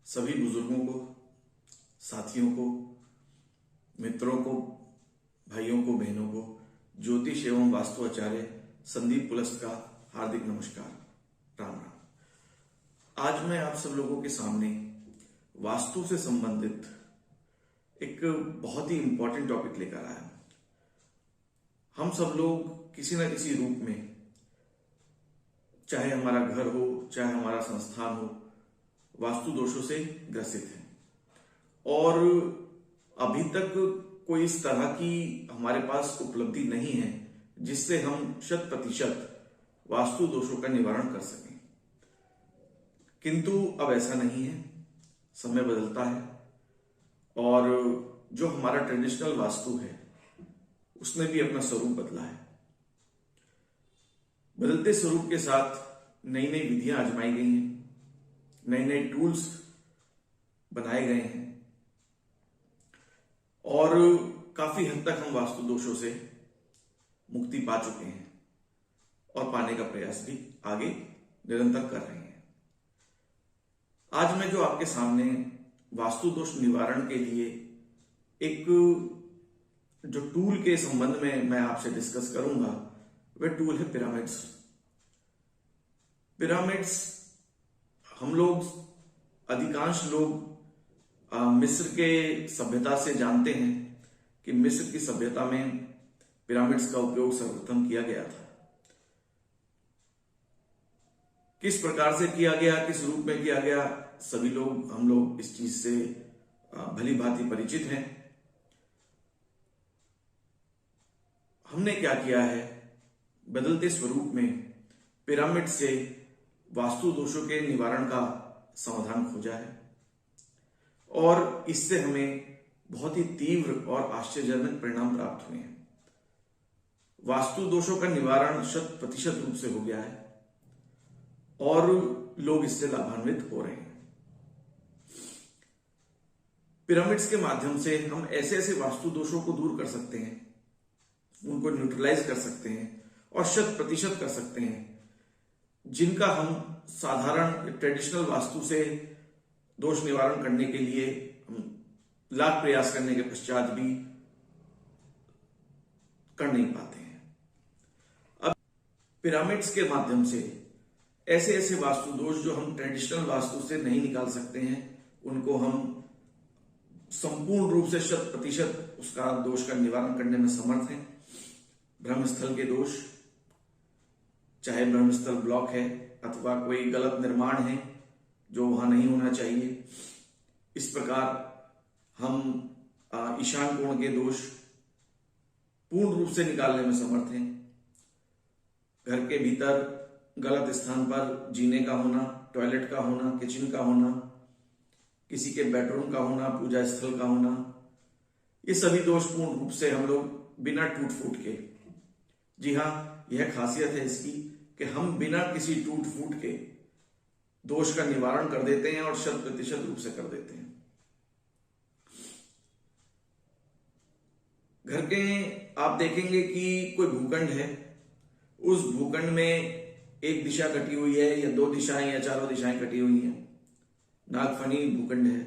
सभी बुजुर्गों को, साथियों को, मित्रों को, भाइयों को, बहनों को ज्योतिष एवं वास्तु आचार्य संदीप पुलस्त का हार्दिक नमस्कार। राम राम। आज मैं आप सब लोगों के सामने वास्तु से संबंधित एक बहुत ही इंपॉर्टेंट टॉपिक लेकर आया हूं। हम सब लोग किसी न किसी रूप में, चाहे हमारा घर हो, चाहे हमारा संस्थान हो, वास्तु दोषों से ग्रसित हैं और अभी तक कोई इस तरह की हमारे पास उपलब्धि नहीं है जिससे हम 100% वास्तु दोषों का निवारण कर सकें। किंतु अब ऐसा नहीं है, समय बदलता है और जो हमारा ट्रेडिशनल वास्तु है उसने भी अपना स्वरूप बदला है। बदलते स्वरूप के साथ नई नई विधियां आजमाई गई हैं, नए नए टूल्स बनाए गए हैं और काफी हद तक हम वास्तु दोषों से मुक्ति पा चुके हैं और पाने का प्रयास भी आगे निरंतर कर रहे हैं। आज मैं जो आपके सामने वास्तु दोष निवारण के लिए एक जो टूल के संबंध में मैं आपसे डिस्कस करूंगा वह टूल है पिरामिड्स। पिरामिड्स हम लोग, अधिकांश लोग मिस्र के सभ्यता से जानते हैं कि मिस्र की सभ्यता में पिरामिड्स का उपयोग सर्वप्रथम किया गया था। किस प्रकार से किया गया, किस रूप में किया गया, सभी लोग, हम लोग इस चीज से भली भांति परिचित हैं। हमने क्या किया है, बदलते स्वरूप में पिरामिड से वास्तु दोषों के निवारण का समाधान खोजा है और इससे हमें बहुत ही तीव्र और आश्चर्यजनक परिणाम प्राप्त हुए हैं। वास्तु दोषों का निवारण 100% रूप से हो गया है और लोग इससे लाभान्वित हो रहे हैं। पिरामिड्स के माध्यम से हम ऐसे ऐसे वास्तु दोषों को दूर कर सकते हैं, उनको न्यूट्रलाइज कर सकते हैं और 100% कर सकते हैं जिनका हम साधारण ट्रेडिशनल वास्तु से दोष निवारण करने के लिए लाख प्रयास करने के पश्चात भी कर नहीं पाते हैं। अब पिरामिड्स के माध्यम से ऐसे ऐसे वास्तु दोष जो हम ट्रेडिशनल वास्तु से नहीं निकाल सकते हैं, उनको हम संपूर्ण रूप से 100% उसका दोष का निवारण करने में समर्थ हैं। ब्रह्मस्थल के दोष, चाहे ब्रह्मस्थल ब्लॉक है अथवा कोई गलत निर्माण है जो वहां नहीं होना चाहिए, इस प्रकार हम ईशान कोण के दोष पूर्ण रूप से निकालने में समर्थ हैं। घर के भीतर गलत स्थान पर जीने का होना, टॉयलेट का होना, किचन का होना, किसी के बेडरूम का होना, पूजा स्थल का होना, ये सभी दोष पूर्ण रूप से हम लोग बिना टूट फूट के, जी हाँ, यह खासियत है इसकी कि हम बिना किसी टूट फूट के दोष का निवारण कर देते हैं और 100% रूप से कर देते हैं। घर के आप देखेंगे कि कोई भूखंड है, उस भूखंड में एक दिशा कटी हुई है या 2 दिशाएं या 4 दिशाएं कटी हुई हैं। नागफनी भूखंड है,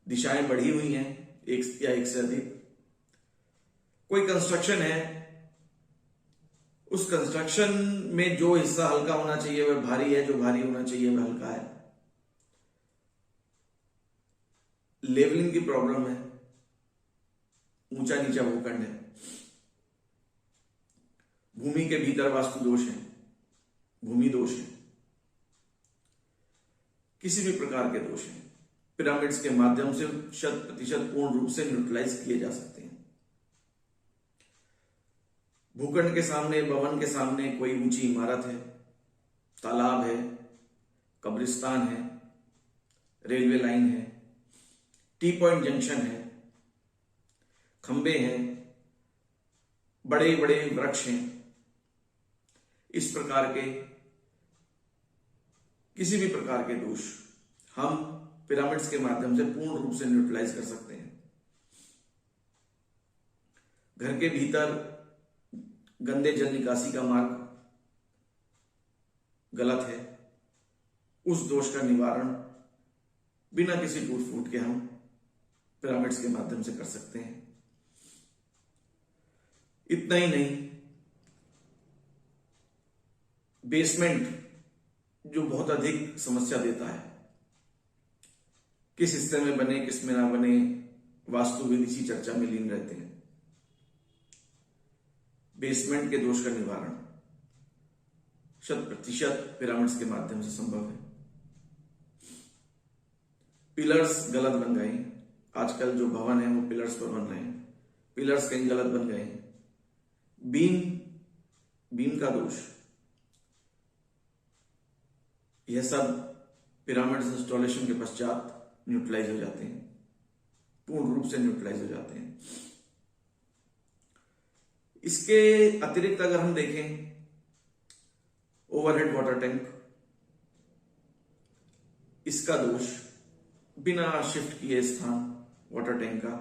दिशाएं बढ़ी हुई हैं, एक या एक से अधिक। कोई कंस्ट्रक्शन है, उस कंस्ट्रक्शन में जो हिस्सा हल्का होना चाहिए वह भारी है, जो भारी होना चाहिए वह हल्का है। लेवलिंग की प्रॉब्लम है, ऊंचा नीचा भूखंड है, भूमि के भीतर वास्तु दोष है, भूमि दोष है, किसी भी प्रकार के दोष हैं, पिरामिड्स के माध्यम से 100% पूर्ण रूप से न्यूट्रलाइज किए जा सकते हैं। भूखंड के सामने, भवन के सामने कोई ऊंची इमारत है, तालाब है, कब्रिस्तान है, रेलवे लाइन है, टी पॉइंट जंक्शन है, खंबे हैं, बड़े बड़े वृक्ष हैं, इस प्रकार के किसी भी प्रकार के दोष हम पिरामिड्स के माध्यम से पूर्ण रूप से न्यूट्रलाइज कर सकते हैं। घर के भीतर गंदे जल निकासी का मार्ग गलत है, उस दोष का निवारण बिना किसी टूट फूट के हम पिरामिड्स के माध्यम से कर सकते हैं। इतना ही नहीं, बेसमेंट जो बहुत अधिक समस्या देता है, किस हिस्से में बने किस में ना बने, वास्तुविद इसी चर्चा में लीन रहते हैं। बेसमेंट के दोष का निवारण 100% पिरामिड्स के माध्यम से संभव है। पिलर्स गलत बन गए, आजकल जो भवन है वो पिलर्स पर बन रहे हैं, पिलर्स कहीं गलत बन गए। बीम का दोष, यह सब पिरामिड्स इंस्टॉलेशन के पश्चात न्यूट्रलाइज हो जाते हैं, पूर्ण रूप से न्यूट्रलाइज हो जाते हैं। इसके अतिरिक्त अगर हम देखें, ओवरहेड वाटर टैंक, इसका दोष बिना शिफ्ट किए स्थान वाटर टैंक का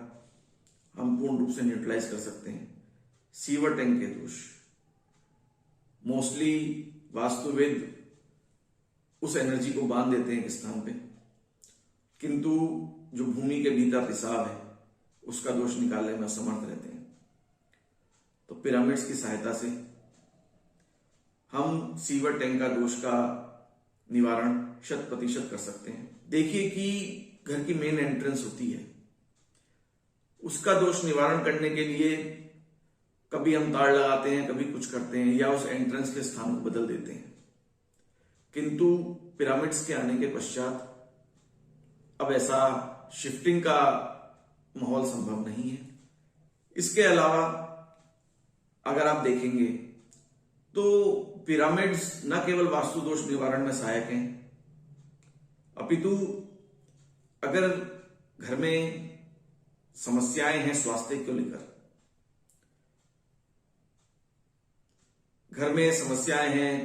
हम पूर्ण रूप से न्यूट्रलाइज कर सकते हैं। सीवर टैंक के दोष, मोस्टली वास्तुविद उस एनर्जी को बांध देते हैं एक स्थान पे, किंतु जो भूमि के भीतर रिसाव है उसका दोष निकालने में असमर्थ रहते हैं। तो पिरामिड्स की सहायता से हम सीवर टैंक का दोष का निवारण 100% कर सकते हैं। देखिए कि घर की मेन एंट्रेंस होती है, उसका दोष निवारण करने के लिए कभी हम तार लगाते हैं, कभी कुछ करते हैं, या उस एंट्रेंस के स्थान को बदल देते हैं, किंतु पिरामिड्स के आने के पश्चात अब ऐसा शिफ्टिंग का माहौल संभव नहीं है। इसके अलावा अगर आप देखेंगे तो पिरामिड्स न केवल वास्तु दोष निवारण में सहायक हैं, अपितु अगर घर में समस्याएं हैं स्वास्थ्य को लेकर, घर में समस्याएं हैं,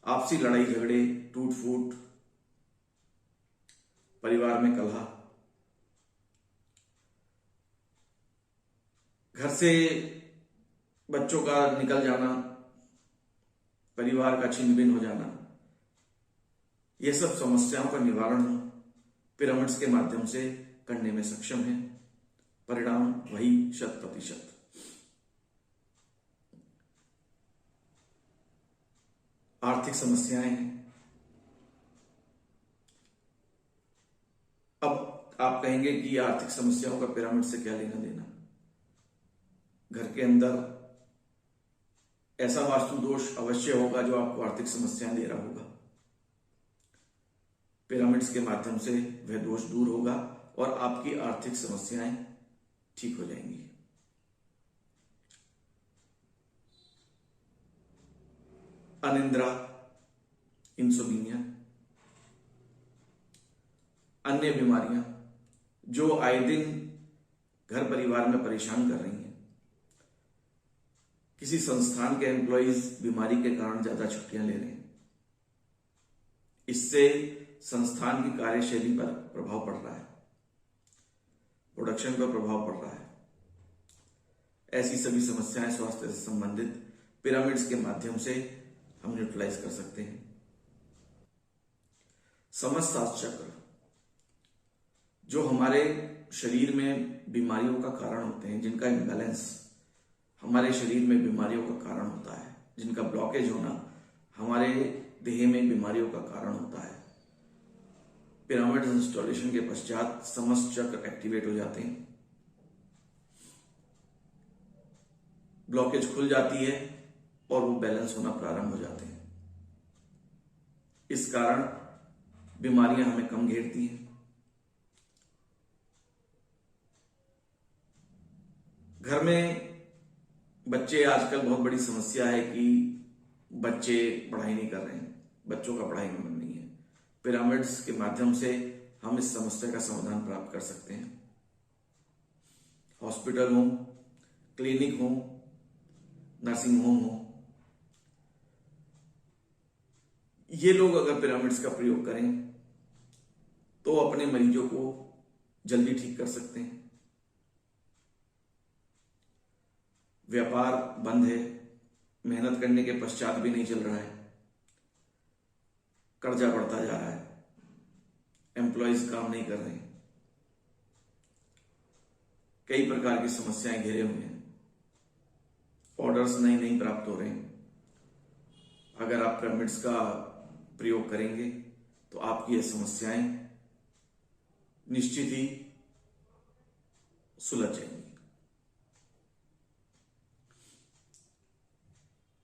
आपसी लड़ाई झगड़े, टूट फूट, परिवार में कलह, घर से बच्चों का निकल जाना, परिवार का छिन्न भिन्न हो जाना, यह सब समस्याओं का निवारण हम पिरामिड्स के माध्यम से करने में सक्षम है। परिणाम वही 100%। आर्थिक समस्याएं हैं। अब आप कहेंगे कि आर्थिक समस्याओं का पिरामिड से क्या लेना देना। घर के अंदर ऐसा वास्तु दोष अवश्य होगा जो आपको आर्थिक समस्याएं दे रहा होगा। पिरामिड्स के माध्यम से वह दोष दूर होगा और आपकी आर्थिक समस्याएं ठीक हो जाएंगी। अनिद्रा, इंसोम्निया, अन्य बीमारियां जो आए दिन घर परिवार में परेशान कर रही हैं। किसी संस्थान के एम्प्लॉइज बीमारी के कारण ज्यादा छुट्टियां ले रहे हैं, इससे संस्थान की कार्यशैली पर प्रभाव पड़ रहा है, प्रोडक्शन पर प्रभाव पड़ रहा है। ऐसी सभी समस्याएं स्वास्थ्य से संबंधित पिरामिड्स के माध्यम से हम न्यूट्रलाइज कर सकते हैं। समस्त चक्र जो हमारे शरीर में बीमारियों का कारण होते हैं, जिनका इम्बैलेंस हमारे शरीर में बीमारियों का कारण होता है, जिनका ब्लॉकेज होना हमारे देह में बीमारियों का कारण होता है, पिरामिड इंस्टॉलेशन के पश्चात समस्त चक्र एक्टिवेट हो जाते हैं, ब्लॉकेज खुल जाती है और वो बैलेंस होना प्रारंभ हो जाते हैं। इस कारण बीमारियां हमें कम घेरती हैं। घर में बच्चे, आजकल बहुत बड़ी समस्या है कि बच्चे पढ़ाई नहीं कर रहे हैं, बच्चों का पढ़ाई में मन नहीं है। पिरामिड्स के माध्यम से हम इस समस्या का समाधान प्राप्त कर सकते हैं। हॉस्पिटल हो, क्लिनिक हो, नर्सिंग होम हो, ये लोग अगर पिरामिड्स का प्रयोग करें तो अपने मरीजों को जल्दी ठीक कर सकते हैं। व्यापार बंद है, मेहनत करने के पश्चात भी नहीं चल रहा है, कर्जा बढ़ता जा रहा है, एम्प्लॉयज काम नहीं कर रहे हैं, कई प्रकार की समस्याएं घेरे हुए हैं, ऑर्डर्स नहीं प्राप्त हो रहे हैं। अगर आप पिरामिड्स का प्रयोग करेंगे तो आपकी ये समस्याएं निश्चित ही सुलझ जाएंगी।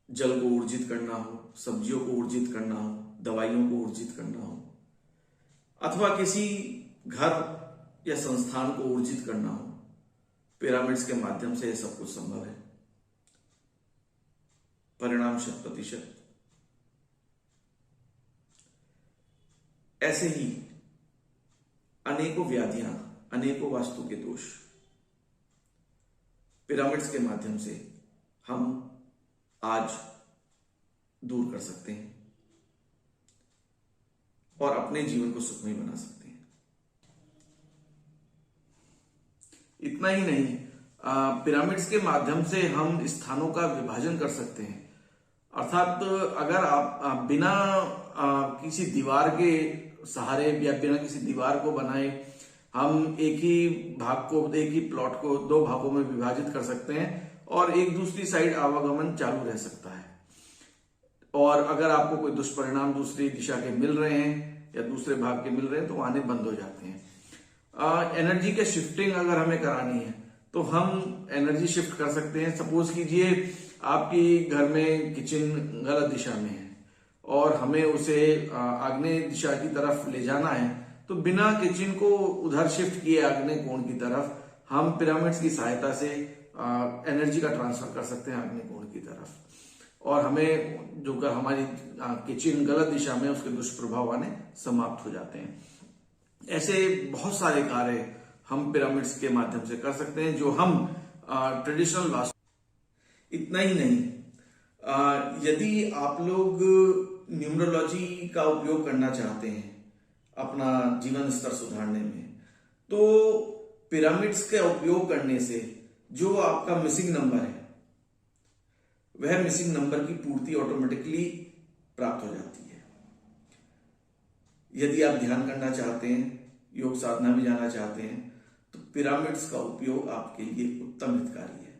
जल को ऊर्जित करना हो, सब्जियों को ऊर्जित करना हो, दवाइयों को ऊर्जित करना हो, अथवा किसी घर या संस्थान को ऊर्जित करना हो, पिरामिड्स के माध्यम से यह सब कुछ संभव है। परिणाम 100%। ऐसे ही अनेकों व्याधियां, अनेकों वास्तु के दोष पिरामिड्स के माध्यम से हम आज दूर कर सकते हैं और अपने जीवन को सुखमय बना सकते हैं। इतना ही नहीं, पिरामिड्स के माध्यम से हम स्थानों का विभाजन कर सकते हैं। अर्थात अगर आप बिना किसी दीवार के सहारे या बिना किसी दीवार को बनाए हम एक ही भाग को, एक ही प्लॉट को 2 भागों में विभाजित कर सकते हैं और एक दूसरी साइड आवागमन चालू रह सकता है। और अगर आपको कोई दुष्परिणाम दूसरी दिशा के मिल रहे हैं या दूसरे भाग के मिल रहे हैं तो आने बंद हो जाते हैं। एनर्जी के शिफ्टिंग अगर हमें करानी है तो हम एनर्जी शिफ्ट कर सकते हैं। सपोज कीजिए आपकी घर में किचन गलत दिशा में है और हमें उसे आग्नेय दिशा की तरफ ले जाना है, तो बिना किचन को उधर शिफ्ट किए आग्नेय कोण की तरफ हम पिरामिड्स की सहायता से एनर्जी का ट्रांसफर कर सकते हैं आग्नेय कोण की तरफ और हमें जो हमारी किचन गलत दिशा में उसके दुष्प्रभाव आने समाप्त हो जाते हैं। ऐसे बहुत सारे कार्य हम पिरामिड्स के माध्यम से कर सकते हैं जो हम ट्रेडिशनल वास्तु। इतना ही नहीं, यदि आप लोग न्यूमरोलॉजी का उपयोग करना चाहते हैं अपना जीवन स्तर सुधारने में, तो पिरामिड्स का उपयोग करने से जो आपका मिसिंग नंबर है वह मिसिंग नंबर की पूर्ति ऑटोमेटिकली प्राप्त हो जाती है। यदि आप ध्यान करना चाहते हैं, योग साधना भी जाना चाहते हैं, तो पिरामिड्स का उपयोग आपके लिए उत्तम हितकारी है।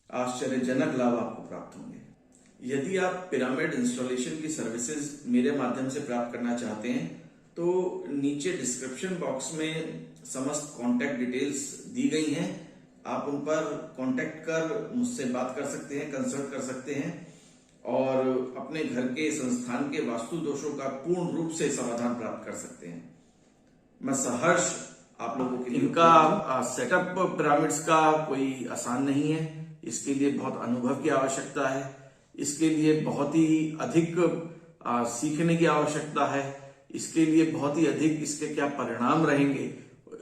आश्चर्यजनक लाभ आपको प्राप्त होंगे। यदि आप पिरामिड इंस्टॉलेशन की सर्विसेज मेरे माध्यम से प्राप्त करना चाहते हैं तो नीचे डिस्क्रिप्शन बॉक्स में समस्त कॉन्टैक्ट डिटेल्स दी गई हैं। आप उन पर कॉन्टैक्ट कर मुझसे बात कर सकते हैं, कंसल्ट कर सकते हैं और अपने घर के संस्थान के वास्तु दोषों का पूर्ण रूप से समाधान प्राप्त कर सकते हैं। मैं सहर्ष आप लोगों के लिए। इनका सेटअप पिरामिड्स का कोई आसान नहीं है, इसके लिए बहुत अनुभव की आवश्यकता है, इसके लिए बहुत ही अधिक सीखने की आवश्यकता है, इसके लिए बहुत ही अधिक इसके क्या परिणाम रहेंगे,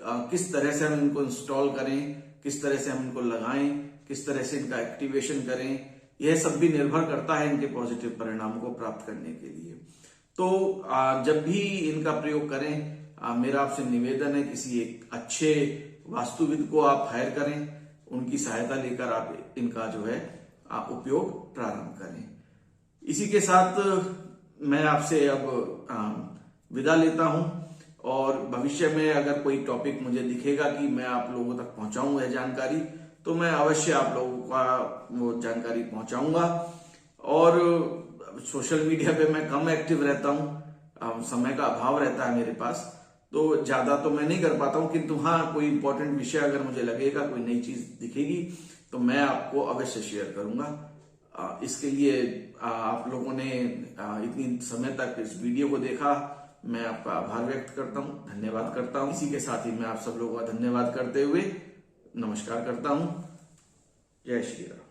किस तरह से हम इनको इंस्टॉल करें, किस तरह से हम इनको लगाएं, किस तरह से इनका एक्टिवेशन करें, यह सब भी निर्भर करता है इनके पॉजिटिव परिणाम को प्राप्त करने के लिए। तो जब भी इनका प्रयोग करें, मेरा आपसे निवेदन है किसी एक अच्छे वास्तुविद को आप हायर करें, उनकी सहायता लेकर आप इनका जो है उपयोग प्रारंभ करें। इसी के साथ मैं आपसे अब विदा लेता हूं और भविष्य में अगर कोई टॉपिक मुझे दिखेगा कि मैं आप लोगों तक पहुंचाऊंगा जानकारी, तो मैं अवश्य आप लोगों का वो जानकारी पहुंचाऊंगा। और सोशल मीडिया पे मैं कम एक्टिव रहता हूं, समय का अभाव रहता है मेरे पास, तो ज्यादा तो मैं नहीं कर पाता हूं, किंतु हाँ कोई इंपॉर्टेंट विषय अगर मुझे लगेगा, कोई नई चीज दिखेगी तो मैं आपको अवश्य शेयर करूंगा। इसके लिए आप लोगों ने इतनी समय तक इस वीडियो को देखा, मैं आपका आभार व्यक्त करता हूं, धन्यवाद करता हूं। इसी के साथ ही मैं आप सब लोगों का धन्यवाद करते हुए नमस्कार करता हूं। जय श्री राम।